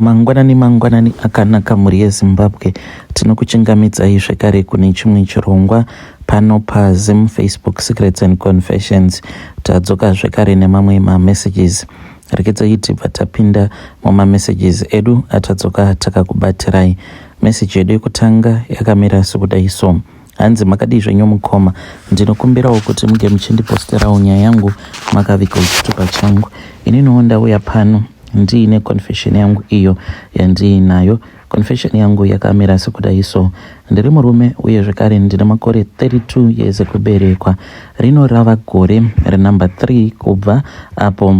Mangwanani akanaka mhuri yeZimbabwe, tinokuchingamidzai zvekare kune chimwe chirongwa pano paZim Facebook Secrets and Confessions. Tadzoka zvekare nemamwe mamessages. Rekedzai tibva tapinda mumamessages edu atadzoka takakubatirai. Message yedu yekutanga yakamira sekudai so: hanzi makadii zvenyu mukoma, ndinokumbirawo kuti muge muchindiposterawo nyaya yangu makavika chitupa changu. Ininiwo ndauya pano ndiine confession yangu iyo yandiinayo. Confession yangu yakamira sekudai so: ndiri murume uye zvekare ndine makore 32 years ekuberekwa. Rino rava gore renumber 3 kubva apo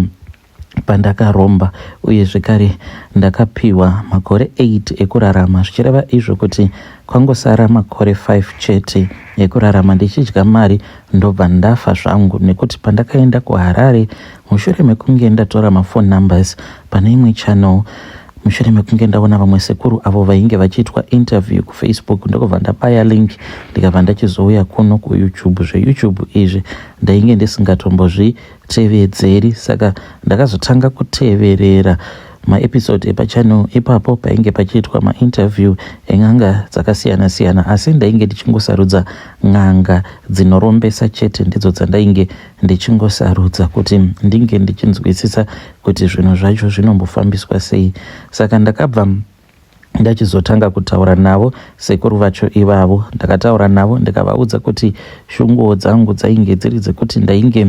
pandakaromba uye zvekare ndakapiwa makore 8 ekurarama, zvichireva izvo kuti kwangosara makore 5 chete ekurarama ndichidya mari ndobva ndafa zvangu, nekuti pandakaenda kuHarare mushure mekunge ndatora mafone numbers pane imwe channel, mushure mekunge ndaona vamwe sekuru avo vainge vachiitwa interview kuFacebook, ndokubva ndapaya link ndikabva ndachizouya kuno kuYouTube. ZveYouTube izvi ndainge ndisingatombozvitevedzeri, saka ndakazotanga kuteverera maepisode epachannel ipapo painge pachiitwa mainterview en'anga dzakasiyana-siyana, asi ndainge ndichingosarudza n'anga dzinorombesa chete, ndidzo dzandainge ndichingosarudza kuti ndinge ndichinzwisisa kuti zvinhu zvacho zvinombofambiswa sei. Saka ndakabva ndachizotanga kutaura navo sekuru vacho ivavo. Ndakataura navo ndikavaudza kuti shunguo dzangu dzainge dziri dzekuti ndainge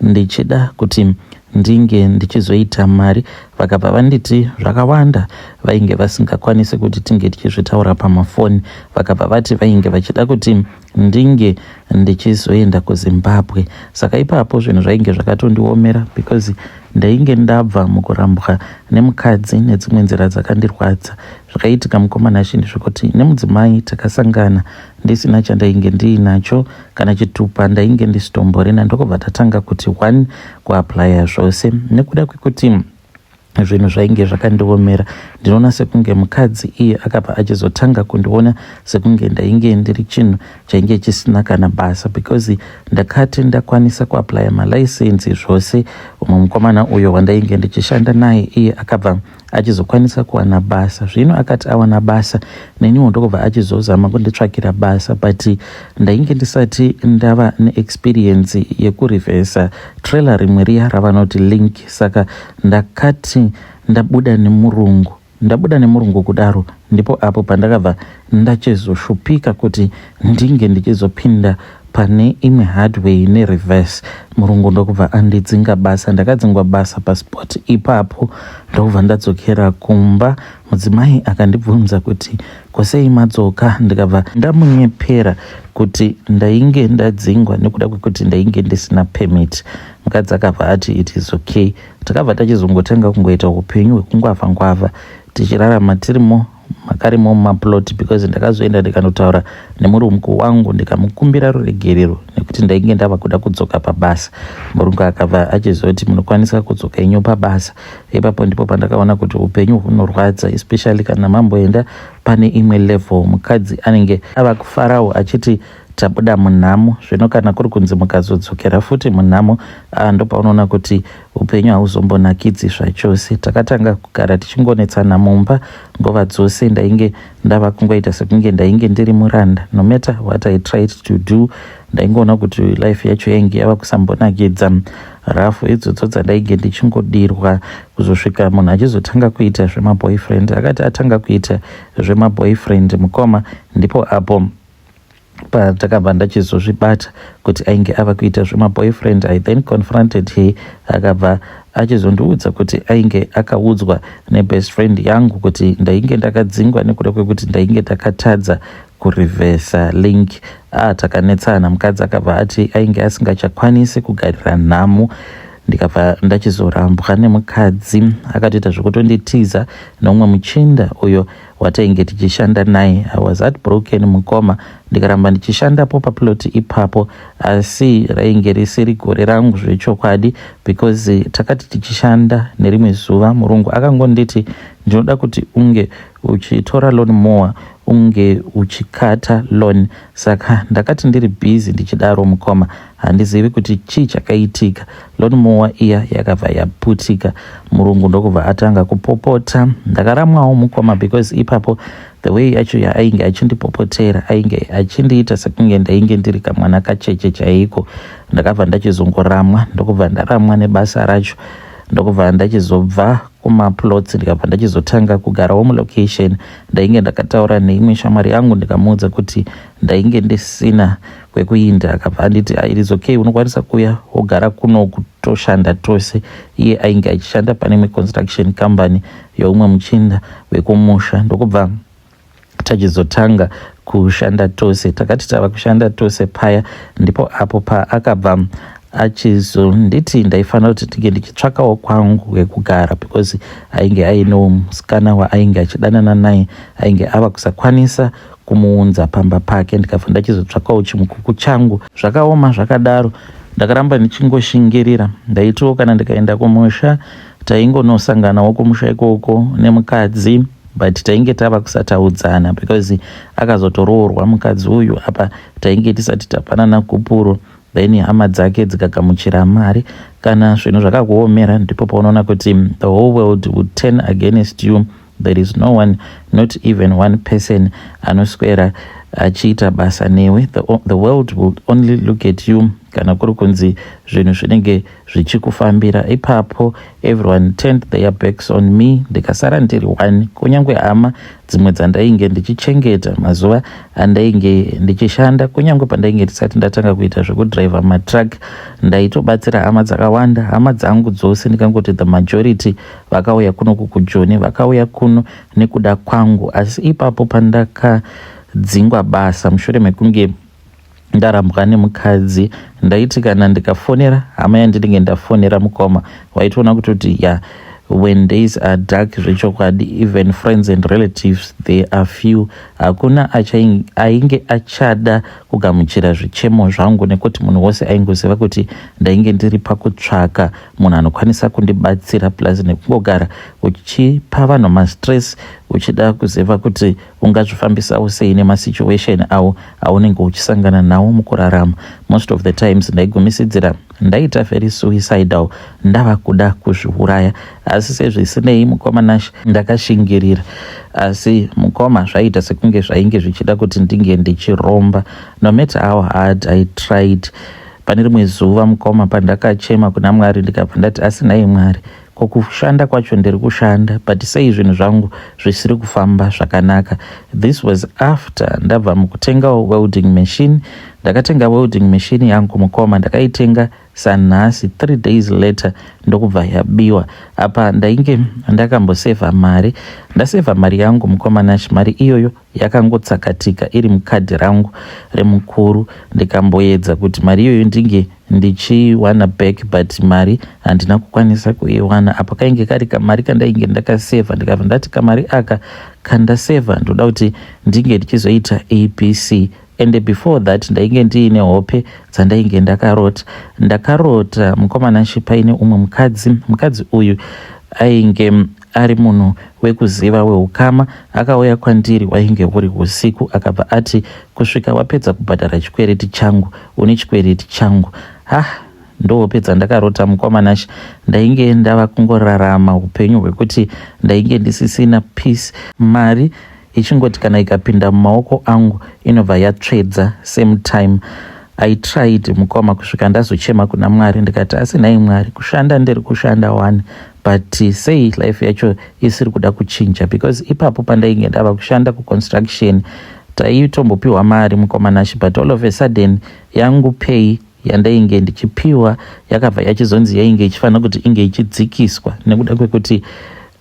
ndichida kuti ndinge ndichizoita mari. Vakabva vanditi zvakawanda vainge vasingakwanisi kuti tinge tichizvitaura pamafoni. Vakabva vati vainge vachida kuti ndinge ndichizoenda kuZimbabwe. Saka ipapo zvinhu zvainge zvakatondiomera because ndainge ndabva mukurambwa nemukadzi nedzimwe nzira dzakandirwadza. Zvakaitika mukomana chinhu zvekuti nemudzimai takasangana ndisina chandainge ndiinacho kana chitupa ndainge ndisitomborena, ndokubva tatanga kuti 1 kuaplaya zvose. Nekuda kwekuti zvinhu zvainge zvakandiomera, ndinoona sekunge mukadzi iye akabva achizotanga kundiona sekunge ndainge ndiri chinhu chainge chisina kana basa, because ndakati ndakwanisa kuaplaya malaisensi zvose. Umwe mukomana uyo wandainge ndichishanda naye iye akabva achizokwanisa kuwana basa. Zvino akati awana basa, neniwo ndokubva achizozama kunditsvakira basa, but ndainge ndisati ndava neexperience yekurivhesa trailer rimwe riya ravanoti link. Saka ndakati ndabuda nemurungu kudaro, ndipo apo pandakabva ndachizoshupika kuti ndinge ndichizopinda pane imwe hardware nereverse. Murungu ndokubva andidzinga basa, ndakadzingwa basa paspot. Ipapo ndokubva ndadzokera kumba. Mudzimai akandibvunza kuti kosei madzoka, ndikabva ndamunyepera kuti ndainge ndadzingwa nekuda kwekuti ndainge ndisina permit. Mukadzi akabva ati it is okay. Takabva tachizongotanga kungoita upenyu hwekungwavha tichirarama tirimo makarimo mumaplot, because ndakazoenda ndikandotaura nemurungu wangu ndikamukumbira ruregerero nekuti ndainge ndava kuda kudzoka pabasa. Murungu akabva achizoti munokwanisa kudzoka inyu pabasa. Ipapo ndipo pandakaona kuti upenyu hunorwadza, especially kana mamboenda pane imwe level. Mukadzi anenge ava kufarawo achiti tabuda munhamo. Zvino kana kuri kunzi mukazodzokera futi munhamo, ndopaunoona kuti upenyu hauzombonakidzi zvachose. Takatanga kugara tichingonetsana mumba nguva dzose. Ndainge ndava kungoita sekunge ndainge ndiri muranda. No matter what I tried to do, ndaingoona kuti life yacho yainge yava kusambonakidza. Rafu idzodzo dzandainge ndichingodirwa kuzosvika munhu achizotanga kuita zvemaboyfriend. Akati atanga kuita zvemaboyfriend mukoma, ndipo apo patakabva ndachizozvibata kuti ainge ava kuita zvemaboyfriend. I then confronted her. Akabva achizondiudza kuti ainge akaudzwa nebest friend yangu kuti ndainge ndakadzingwa nekuda kwekuti ndainge ndakatadza kurivhesa link. Takanetsana. Mukadzi akabva ati ainge asingachakwanisi kugarira nhamo. Ndikabva ndachizorambwa nemukadzi. Akatoita zvekutonditiza neumwe muchinda uyo watainge tichishanda naye. I was heartbroken mukoma. Ndikaramba ndichishandapo paploti ipapo, asi rainge risiri gore rangu zvechokwadi, because takati tichishanda nerimwe zuva murungu akangonditi ndinoda kuti unge uchitora lawnmower unge uchikata loan. Saka ndakati ndiri busy ndichidaro mukoma handizivi kuti chii chakaitika. Loan mowa iya yakabva yaputika. Murungu ndokubva atanga kupopota. Ndakaramwawo mukoma because ipapo the way yacho ainge achindipopotera ainge achindiita sekunge ndainge ndiri kamwana kacheche chaiko. Ndakabva ndachizongoramwa, ndokubva ndaramwa nebasa racho, ndokubva ndachizobva kumaplots ndikabva ndachizotanga kugarawo mulocation. Ndainge ndakataura neimwe shamwari yangu ndikamuudza kuti ndainge ndisina kwekuinda. Akabva anditi it is okay, unokwanisa kuya wogara kuno kutoshanda tose. Iye ainge achishanda pane imwe construction company youmwe muchinda wekumusha. Ndokubva tachizotanga kushanda tose. Takati tava kushanda tose paya ndipo apo paakabva achizonditi ndaifanira kuti ndinge ndichitsvakawo kwangu wekugara because ainge ainewo musikana waainge achidanana naye ainge ava kusakwanisa kumuunza pamba pake. Ndikabva ndachizotsvakawo chimukuku changu. Zvakaoma zvakadaro ndakaramba ndichingoshingirira. Ndaitiwo kana ndikaenda kumusha taingonosanganawo kumusha ikoko nemukadzi but tainge tava kusataudzana because akazotoroorwa mukadzi uyu apa tainge tisati tapanana kupuro. Then hama dzake dzikagamuchira mari. Kana zvinhu zvakakuomera ndipo paunoona kuti the whole world would turn against you. There is no one, not even one person anoswera achiita basa newe. The world will only look at you kana kuri kunzi zvinhu zvinenge zvichikufambira. Ipapo everyone turned their backs on me. Ndikasara ndiri one. Kunyange hama dzimwe dzandainge ndichichengeta mazuva andainge ndichishanda, kunyange pandainge ndisati ndatanga kuita zvekudriva matruck, ndaitobatsira hama dzakawanda. Hama dzangu dzose ndikangoti the majority vakauya kuno kukujoni, vakauya kuno nekuda kwangu. Asi ipapo pandakadzingwa basa mushure mekunge ndarambwa nemukadzi, ndaiti kana ndikafonera hama yandinenge ndafonera mukoma waitoona kuti when days are dark zvechokwadi even friends and relatives they are few. Hakuna ainge achada kugamuchira zvichemo zvangu nekuti munhu wose aingoziva kuti ndainge ndiri pakutsvaka munhu anokwanisa kundibatsira plus nekungogara uchipa vanhu mastress uchida kuziva kuti ungazvifambisawo sei nemasituation awo aunenge uchisangana nawo mukurarama. Most of the times ndaigumisidzira ndaita very suicidal, ndava kuda kuzviuraya. Asi sezvisinei mukoma Nash ndakashingirira. Asi mukoma zvaita sekunge zvainge zvichida kuti ndinge ndichiromba. No matter how hard I tried. Pane rimwe zuva mukoma pandakachema kuna Mwari ndikabva ndati asi nai Mwari, kushanda kwacho ndiri kushanda but sei zvinhu zvangu zvisiri kufamba zvakanaka. This was after ndabva mukutenga welding machine. Ndakatenga welding machine yangu mukoma, ndakaitenga sanhasi 3 days later ndokubva yabiwa. Apa ndainge ndakambosevha mari. Ndasevha mari yangu mukoma Nash. Mari iyoyo yakangotsakatika iri mukadhi rangu remukuru. Ndikamboedza kuti mari iyoyo ndinge ndichiwana back but mari handina kukwanisa kuiwana. Apa kainge kari kamari kandainge ndakasevha. Ndikabva ndati kamari aka kandasevha ndoda kuti ndinge ndichizoita ABC. And before that ndainge ndiine hope dzandainge ndakarota mukoma Nash paine umwe mukadzi uyu ainge ari munhu wekuziva weukama. Akauya kwandiri wainge uri usiku akabva ati kusvika wapedza kubhadhara chikwereti changu une chikwereti changu. Ndohope dzandakarota mukoma Nash. Ndainge ndava kungorarama upenyu hwekuti ndainge ndisisina peace. Mari ichingoti kana ikapinda mumaoko angu inobva yatsvedza same time. I tried mukoma kusvika ndazochema kuna Mwari ndikati asi nai Mwari, kushanda ndiri kushanda one but sei life yacho isiri kuda kuchinja. Because ipapo pandainge ndava kushanda kuconstruction taitombopiwa mari mukoma Nash but all of a sudden yangu pay yandainge ndichipiwa yakabva yachizonzi yainge ichifanira kuti inge ichidzikiswa nekuda kwekuti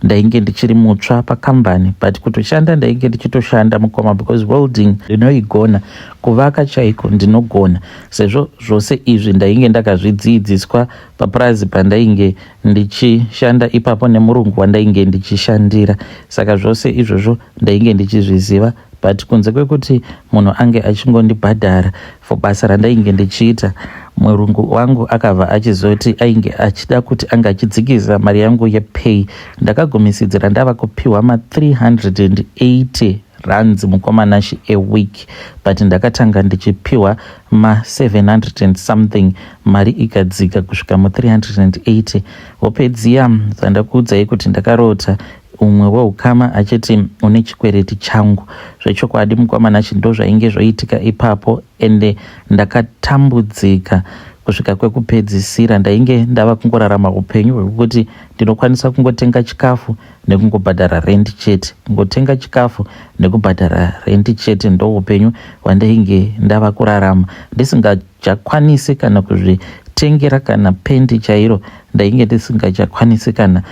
ndainge ndichiri mutsva pakambani but kutoshanda ndainge ndichitoshanda mukoma because welding ndinoigona, kuvaka chaiko ndinogona. Sezvo zvose izvi ndainge ndakazvidzidziswa papurazi pandainge ndichishanda ipapo nemurungu wandainge ndichishandira. Saka zvose izvozvo ndainge ndichizviziva but kunze kwekuti munhu ange achingondibhadhara for basa randainge ndichiita, murungu wangu akabva achizoti ainge achida kuti anga achidzikisa mari yangu yepay. Ndakagumisidzira ndava kupiwa ma 380 rands mukomanashi a week, but ndakatanga ndichipiwa ma700 and something, mari ikadzika kusvika mu380. Hopedziya dzandakuudzai kuti ndakarota umwe weukama achiti une chikwereti changu. Zvechokwadi mukomanashi ndo zvainge zvoitika ipapo, ende ndakatambudzika kusvika kwekupedzisira. Ndainge ndava kungorarama upenyu hwekuti ndinokwanisa kungotenga chikafu nekungobhadhara rendi chete, kungotenga chikafu nekubhadhara rendi chete. Ndo upenyu hwandainge ndava kurarama, ndisingachakwanisi kana kuzvitengera kana pendi chairo. Ndainge ndisingachakwanisi kana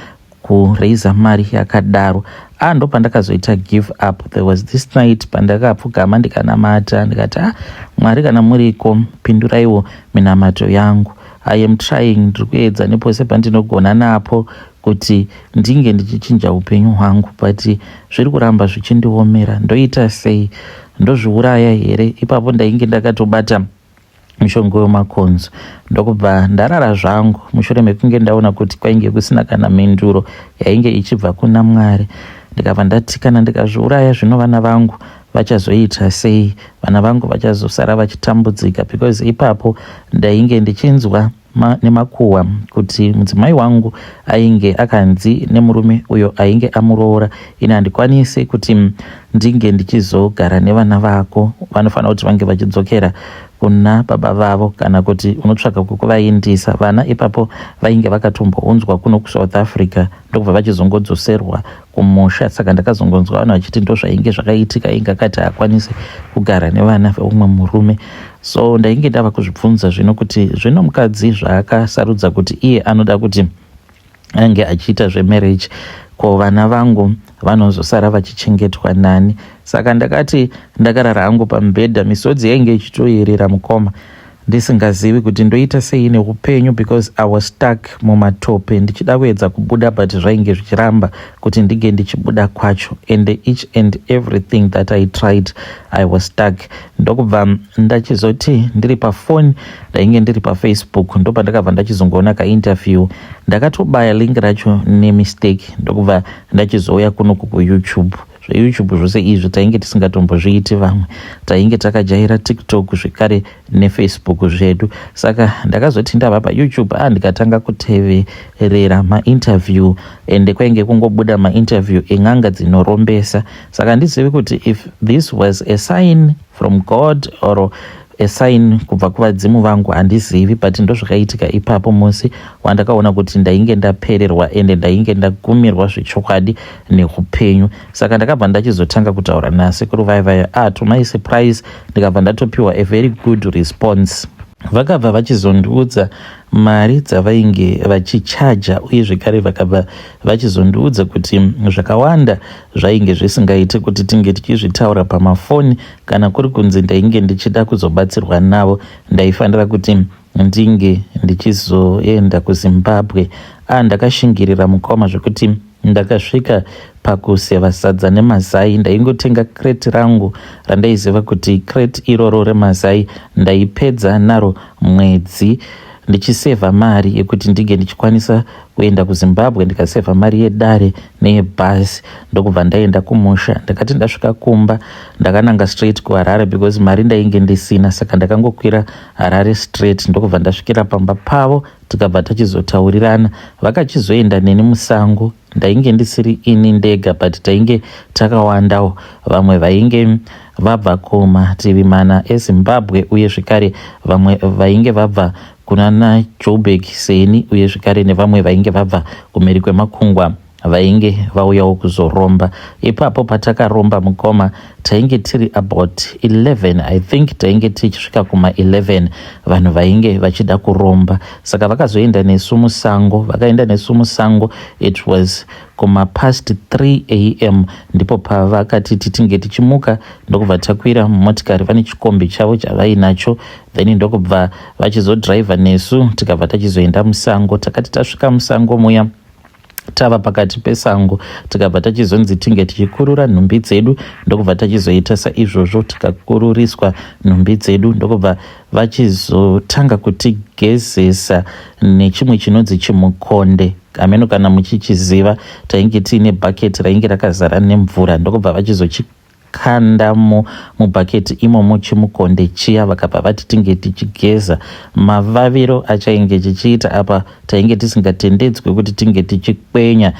kureiza mari yakadaro. Ndo pandakazoita give up. There was this night pandakapfugama ndikanamata ndikati Mwari kana muriko pinduraiwo minamato yangu. I am trying, ndiri kuedza nepose pandinogona napo kuti ndinge ndichichinja upenyu hwangu, but zviri kuramba zvichindiomera. Ndoita sei? Ndozviuraya here? Ipapo ndainge ndakatobata mishongo yemakonzo ndokubva ndarara zvangu, mushure mekunge ndaona kuti kwainge kusina kana mhinduro yainge ichibva kuna Mwari. Ndikabva ndati kana ndikazviuraya zvino vana vangu vachazoita sei? Vana vangu vachazosara vachitambudzika, because ipapo ndainge ndichinzwa nemakuhwa kuti mudzimai wangu ainge akanzi nemurume uyo ainge amuroora, ine handikwanisi kuti ndinge ndichizogara nevana vako, vanofanira kuti vange vachidzokera kuna baba vavo kana kuti unotsvaka kwekuvaendesa. Vana ipapo vainge vakatombounzwa kuno kuSouth Africa ndokubva vachizongodzoserwa kumusha. Saka ndakazongonzwa vanhu vachiti ndo zvainge zvakaitika, inge akati haakwanisi kugara nevana veumwe murume. So ndainge ndava kuzvibvunza zvino kuti zvino mukadzi zvaakasarudza kuti iye anoda kuti ange achiita zvemarriage, ko vana vangu vanozosara vachichengetwa nani? Saka ndakati ndakarara hangu pamubhedha, misodzi yainge ichitoyerera mukoma, ndisingazivi kuti ndoita sei neupenyu, because I was stuck mumatope ndichida kuedza kubuda, but zvainge zvichiramba kuti ndige ndichibuda kwacho, and each and everything that I tried I was stuck. Ndokubva ndachizoti ndiri pafoni, ndainge ndiri paFacebook, ndopa ndakabva ndachizongoona kainterview, ndakatobaya link racho nemistake, ndokubva ndachizouya kunoku kuYouTube. YouTube zvose izvi tainge tisingatombozviiti vamwe, tainge takajaira TikTok zvekare neFacebook zvedu. Saka ndakazoti ndabva paYouTube ndikatanga kuteverera mainterview, ende kwainge kungobuda mainterview en'anga dzinorombesa. Saka ndizivi kuti if this was a sign from God or a sign kubva kuvadzimu vangu handizivi, but ndo zvakaitika ipapo musi wandakaona kuti ndainge ndapererwa ende ndainge ndagumirwa zvechokwadi neupenyu. Saka ndakabva ndachizotanga kutaura nasekuru vaivaya to my surprise ndikabva ndatopiwa a very good response. Vakabva vachizondiudza mari dzavainge vachichaja, uye zvekare vakabva vachizondiudza kuti zvakawanda zvainge zvisingaiti kuti tinge tichizvitaura pamafoni, kana kuri kunzi ndainge ndichida kuzobatsirwa navo ndaifanira kuti ndinge ndichizoenda kuZimbabwe. Ndakashingirira mukoma zvekuti ndakasvika pakuseva sadza nemazai. Ndaingotenga kreti rangu randaiziva kuti kreti iroro remazai ndaipedza naro mwedzi ndichisevha mari yekuti ndige ndichikwanisa kuenda kuZimbabwe. Ndikasevha mari yedare neyebhasi ndokubva ndaenda kumusha. Ndakati ndasvika kumba ndakananga straight kuHarare because mari ndainge ndisina, saka ndakangokwira Harare straight ndokubva ndasvikira pamba pavo, tikabva tachizotaurirana. Vakachizoenda neni musango, ndainge ndisiri ini ndega, but tainge takawandawo vamwe vainge vabva kumativi mana eZimbabwe, uye zvekare vamwe vainge vabva kunana Joburg Seni, uye zvekare nevamwe vainge vabva kumhiri kwemakungwa vainge vauyawo kuzoromba. Ipapo patakaromba mukoma tainge tiri about 11, I think tainge tichisvika kuma 11 vanhu vainge vachida kuromba. Saka vakazoenda nesu musango, vakaenda nesu musango, it was kuma past 3 am ndipo pavakati tinge tichimuka ndokubva takwira motikari, vane chikombi chavo chavainacho, then ndokubva vachizodhiraivha nesu tikabva tachizoenda musango. Takati tasvika musango muya tava pakati pesango, tikabva tachizonzi tinge tichikurura nhumbi dzedu, ndokubva tachizoita saizvozvo tikakururiswa nhumbi dzedu, ndokubva vachizotanga kutigezesa nechimwe chinonzi chimukonde. Ameno kana muchichiziva, tainge tiine bhaketi rainge rakazara nemvura, ndokubva kanda mubhaketi imomo chimukonde chiya, vakabva vati tinge tichigeza. Mavaviro achainge chichiita apa tainge tisingatendedzwi kuti tinge tichikwenya,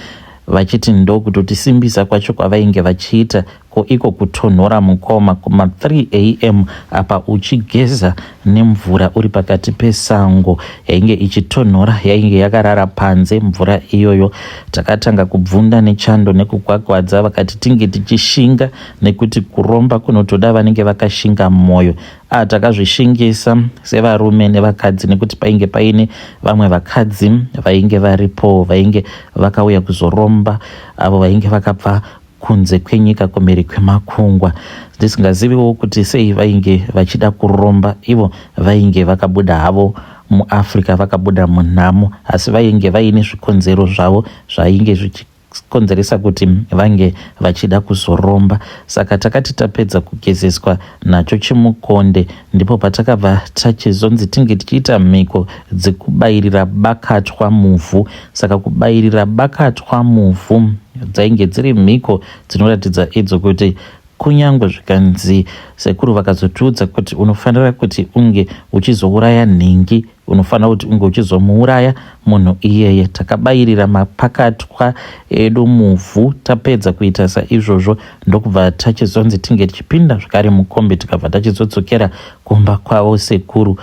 vachiti ndokutotisimbisa kwacho kwavainge vachiita ko iko kutonhora mukoma kuma 3 am apa uchigeza nemvura uri pakati pesango yainge ichitonhora, yainge yakarara panze mvura iyoyo. Takatanga kubvunda nechando nekugwagwadza, vakati tinge tichishinga nekuti kuromba kunotoda vanenge vakashinga mwoyo. Takazvishingisa sevarume nevakadzi nekuti painge paine vamwe vakadzi vainge varipo vainge vakauya kuzoromba, avo vainge vakabva kunze kwenyika kumhiri kwemakungwa. Ndisingaziviwo kuti sei vainge vachida kuromba, ivo vainge vakabuda havo muAfrica, vakabuda munhamo, asi vainge vaine zvikonzero zvavo zvainge zvichikonzeresa kuti vange vachida kuzoromba. Saka takati tapedza kugezeswa nacho chimukonde, ndipo patakabva tachizonzi tinge tichiita mhiko dzekubayirira bakatwa muvhu. Saka kubayirira bakatwa muvhu dzainge dziri mhiko dzinoratidza idzo kuti kunyange zvikanzi sekuru vakazotiudza kuti unofanira kuti unge uchizouraya nhingi, unofanira kuti unge uchizomuuraya munhu iyeye. Takabayirira mapakatwa edu muvhu, tapedza kuita saizvozvo ndokubva tachizonzi tinge tichipinda zvakare mukombe, tikabva tachizodzokera kumba kwavo sekuru.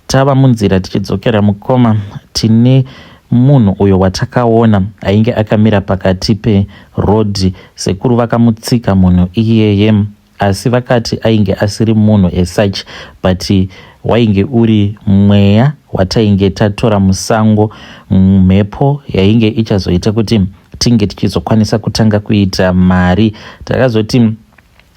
Tava munzira tichidzokera mukoma, tine munhu uyo watakaona ainge akamira pakati perodhi. Sekuru vakamutsika munhu iyeye, asi vakati ainge asiri munhu esuch, but wainge uri mweya watainge tatora musango, mhepo yainge ichazoita kuti tinge tichizokwanisa kutanga kuita mari. Takazoti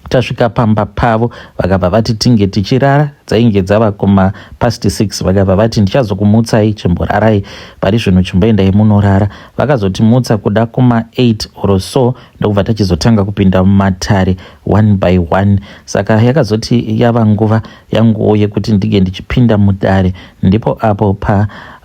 tasvika pamba pavo vakabva vati tinge tichirara, dzainge dzava kuma past 6, vakabva vati ndichazokumutsai chimborarai pari zvino chimboendai munorara. Vakazotimutsa kuda kuma 8 or so, ndokubva tachizotanga kupinda mumatare 1 by 1. Saka yakazoti yava nguva yanguwo yekuti ndinge ndichipinda mudare, ndipo apo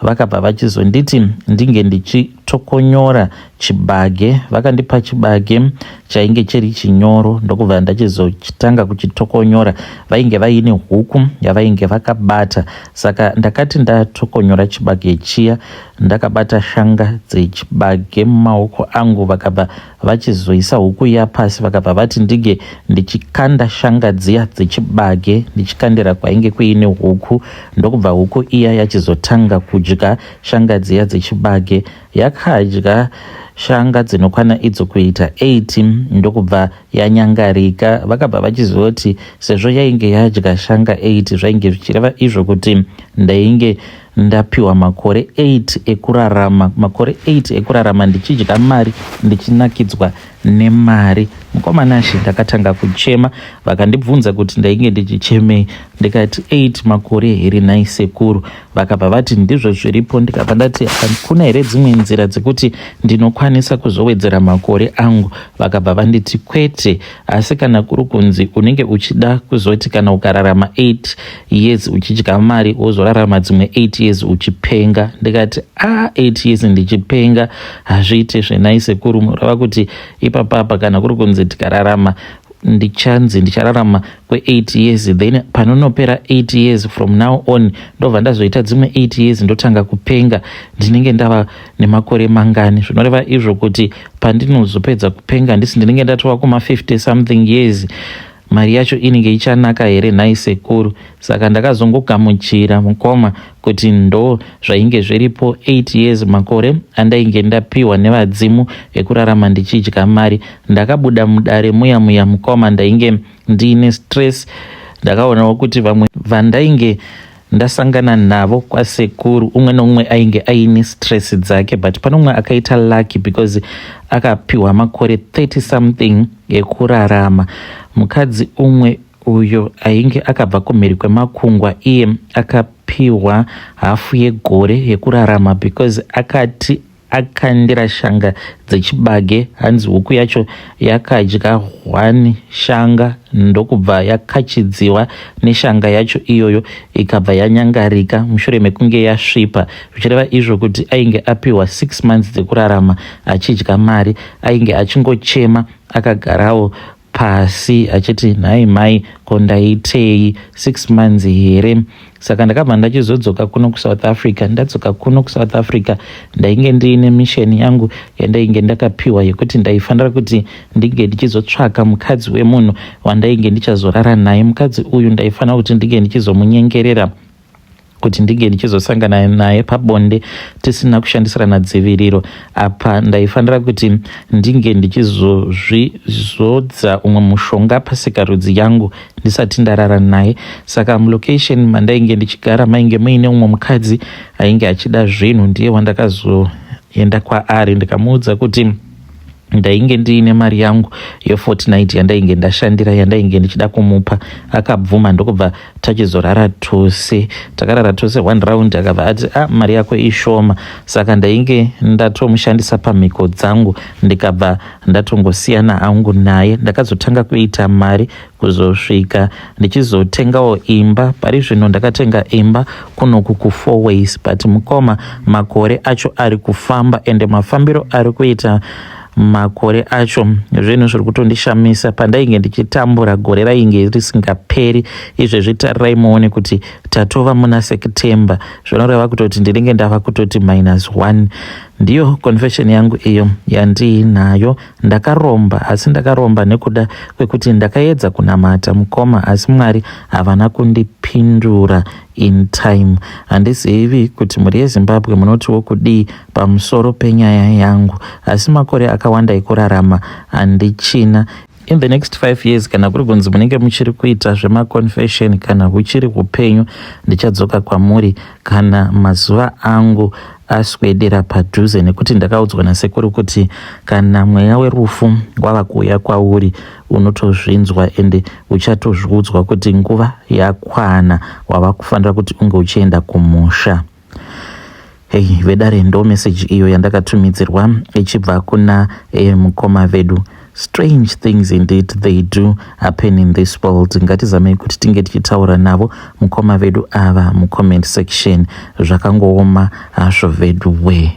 vakabva vachizonditi ndinge ndichitokonyora chibage. Vakandipa chibage chainge chiri chinyoro, ndokubva ndachizotanga kuchitokonyora. Vainge vaine huku yavainge vakabata, saka ndakati ndatokonyora chibage chiya ndakabata shanga dzechibage mumaoko angu. Vakabva vachizoisa huku iya pasi, vakabva vati ndige ndichikanda shanga dziya dzechibage ndichikandira kwainge kuine huku, ndokubva huku iya yachizotanga kudya shanga dziya dzechibage. Yakadya shanga dzinokwana idzo kuita 8, ndokubva yanyangarika. Vakabva vachizoti sezvo yainge yadya shanga 8, zvainge zvichireva izvo kuti ndainge ndapiwa makore 8 ekurarama, makore 8 ekurarama ndichidya mari, ndichinakidzwa nemari. Mukomana Shi ndakatanga kuchema, vakandibvunza kuti ndainge ndichichemei, ndikati 8 makore here nai sekuru. Vakabva vati ndizvo zviripo. Ndikabva ndati hakuna here dzimwe nzira dzekuti ndinokwanisa kuzowedzera makore angu? Vakabva vanditi kwete, asi kana kuri kunzi unenge uchida kuzoti kana ukararama 8 years uchidya mari wozorarama dzimwe 8 years uchipenga. Ndikati 8 years ndichipenga hazviite zvenai sekuru. Murava kuti ipapapa kana kuri kunzi tikararama ndichararama kwe8 years, then panonopera 8 years from now on ndobva ndazoita dzimwe 8 years ndotanga kupenga, ndinenge ndava nemakore mangani? Zvinoreva izvo kuti pandinozopedza kupenga ndinenge ndatova kuma 50 something years, mari yacho inenge ichanaka here nai sekuru? Saka ndakazongogamuchira mukoma kuti ndo zvainge zviripo 8 years makore andainge ndapiwa nevadzimu ekurarama ndichidya mari. Ndakabuda mudare muya mukoma, ndainge ndiine stress. Ndakaonawo kuti vamwe vandainge ndasangana navo kwasekuru umwe neumwe ainge aine stress dzake, but pane umwe akaita lucky because akapiwa makore 30 something ekurarama. Mukadzi umwe uyo ainge akabva kumhiri kwemakungwa, iye akapiwa hafu yegore yekurarama because akati akandira shanga dzechibage. Hanzi huku yacho yakadya 1 shanga ndokubva yakachidziwa neshanga yacho iyoyo ikabva yanyangarika mushure mekunge yasvipa, zvichireva izvo kuti ainge apiwa 6 months dzekurarama achidya mari. Ainge achingochema akagarawo pasi achiti nhai mai ko ndaitei 6 months here. Saka ndakabva ndachizodzoka kuno kuSouth Africa. Ndadzoka kuno kuSouth Africa ndainge ndiine misheni yangu yandainge ndakapiwa yekuti ndaifanira kuti ndinge ndichizotsvaka mukadzi wemunhu wandainge ndichazorara naye. Mukadzi uyu ndaifanira kuti ndinge ndichizomunyengerera kuti ndinge ndichizosangana naye pabonde tisina kushandisirana dziviriro. Apa ndaifanira kuti ndinge ndichizozvizodza umwe mushonga pasikarudzi yangu ndisati ndarara naye. Saka mulocation mandainge ndichigara mainge muine umwe mukadzi ainge achida zvinhu. Ndiye wandakazoenda kwaari ndikamuudza kuti ndainge ndiine mari yangu ye fortnight yandainge ndashandira yandainge ndichida kumupa. Akabvuma ndokubva tachizorara tose. Takarara tose 1 round akabva ati mari yako ishoma. Saka ndainge ndatomushandisa pamhiko dzangu ndikabva ndatongosiyana hangu naye. Ndakazotanga kuita mari kuzosvika ndichizotengawo imba. Pari zvino ndakatenga imba kunoku ku4 Ways, but mukoma makore acho ari kufamba ende mafambiro ari kuita makore acho zvinhu zviri kutondishamisa. Pandainge ndichitambura gore rainge risingaperi. Izvezvi tarirai muone kuti tatova muna September, zvinoreva kutoti ndinenge ndava kutoti -1. Ndiyo confession yangu iyo yandiinayo. Ndakaromba, asi ndakaromba nekuda kwekuti ndakaedza kunamata mukoma asi Mwari havana kundipindura in time. Handizivi kuti muri yeZimbabwe munotiwo kudii pamusoro penyaya yangu, asi makore akawanda ekurarama handichina. In the next 5 years kana kuri kunzi munenge muchiri kuita zvemaconfession kana huchiri upenyu, ndichadzoka kwamuri kana mazuva angu aswedera padhuze, nekuti ndakaudzwa nasekuru kuti kana mweya werufu wava kuuya kwauri unotozvinzwa ende uchatozviudzwa kuti nguva yakwana wava kufanira kuti unge uchienda kumusha. Vedare ndo message iyo yandakatumidzirwa ichibva kuna mukoma vedu. Strange things indeed they do happen in this world. Ngatizamei kuti tinge tichitaura navo mukoma vedu ava mucomment section. Zvakangooma hazvo vedu we.